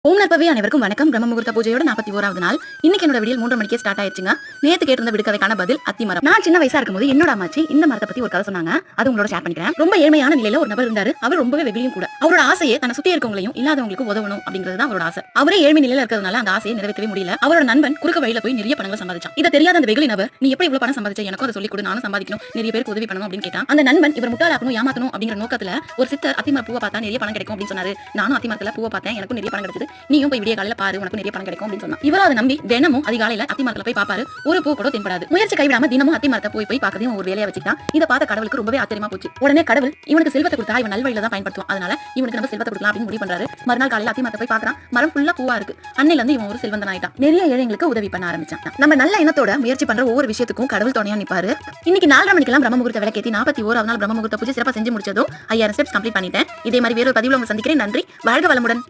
ஓம் நற்பவே அனைவருக்கும் வணக்கம். பிரம்ம முகூர்த்த பூஜையோட 41வது நாள். இன்னைக்கு என்னோட வீடியோ 3:30 மணிக்கே ஸ்டார்ட் ஆயிடுச்சுங்க. நேத்து கேட்டிருந்த விடுக்கதைக்கான பதில் அத்திமரம். நான் சின்ன வயசா இருக்கும்போது என்னோட அம்மாச்சி இந்த மரத்தை பத்தி ஒரு கதை சொன்னாங்க. அது உங்களோட ஷேர் பண்ணிக்கிறேன். ரொம்ப ஏழ்மையான நிலையில ஒரு நபர் இருந்தாரு. அவர் ரொம்பவே வெகுளியும் கூட. அவரோட ஆசையே தன்னை சுத்தி இருக்கவங்களையும் இல்லாதவங்களுக்கு உதவணும் அப்படிங்கிறது தான் அவரோட ஆசை. அவரே ஏழ்மை நிலையில இருக்கிறதுனால அந்த ஆசையை நிறைவேற்றவே முடியல. அவரோட நண்பன் குறுக்க வழியில போய் நிறைய பணங்களை சம்பாதிச்சான். இதை தெரியாத அந்த வெகுளி நபர், நீ எப்படி இவ்வளவு பணம் சம்பாதிச்ச, எனக்கும் அதை சொல்லி கொடு, நானும் சம்பாதிக்கணும், நிறைய பேருக்கு உதவி பண்ணணும் அப்படின்னு கேட்டான். அந்த நண்பன் இவர் முட்டாளாக்கணும், ஏமாத்தணும் அப்படிங்கிற நோக்கத்துல ஒரு சித்தர் அத்திமர பூவை பார்த்தா நிறைய பணம் கிடைக்கும் அப்படின்னு சொன்னாரு. நானும் அத்திமரத்துல பூவை பார்த்தேன், எனக்கும் நிறைய பணம் கிடைச்சது, நீயும் போய் விடிய காலையில பாரு, உனக்கு நிறைய பணம் கிடைக்கும் அப்படின்னு சொன்னா. இவரும் அதை நம்பி தினமும் அதிகாலையில அத்திமரத்துல போய் பாப்பாரு. ஒரு பூ கூட தென்படாது. முயற்சி கைவிடாம தினமும் அத்திமரத்தை போய் பார்க்கறதையும் ஒரு வேலையா வச்சுக்கிட்டான். இதை பார்த்த கடவுளுக்கு ரொம்பவே ஆச்சரியமா போச்சு. உடனே கடவுள் இவனுக்கு செல்வத்தை கொடுத்தா இவன் நல்வழியில தான் பயன்படுத்துவான், அதனால இவனுக்கு நம்ம செல்வத்தை கொடுக்கலாம் அப்படின்னு முடிவு பண்றாரு. மறுநாள் காலையில அத்திமரத்தை போய் பார்க்கறான். மரம் ஃபுல்லா பூவா இருக்கு. அன்னையில இருந்து இவன் ஒரு செல்வந்தன் ஆயிட்டான். நிறைய ஏழைகளுக்கு உதவி பண்ண ஆரம்பிச்சான். நம்ம நல்ல எண்ணத்தோட முயற்சி பண்ற ஒவ்வொரு விஷயத்துக்கும் கடவுள் துணையா நிப்பாரு. இன்னைக்கு 4:30 மணிக்கெல்லாம் பிரம்ம முகூர்த்த விளக்கேத்தி 41வது நாள் பிரம்ம முகூர்த்த பூஜை சிறப்பா செஞ்சு முடிச்சதும் 5000 ஸ்டெப்ஸ் கம்ப்ளீட் பண்ணிட்டேன். இதே மாதிரி வேற ஒரு பதிவுல உங்களை சந்திக்கிறேன். நன்றி. வாழ்க வளமுடன்.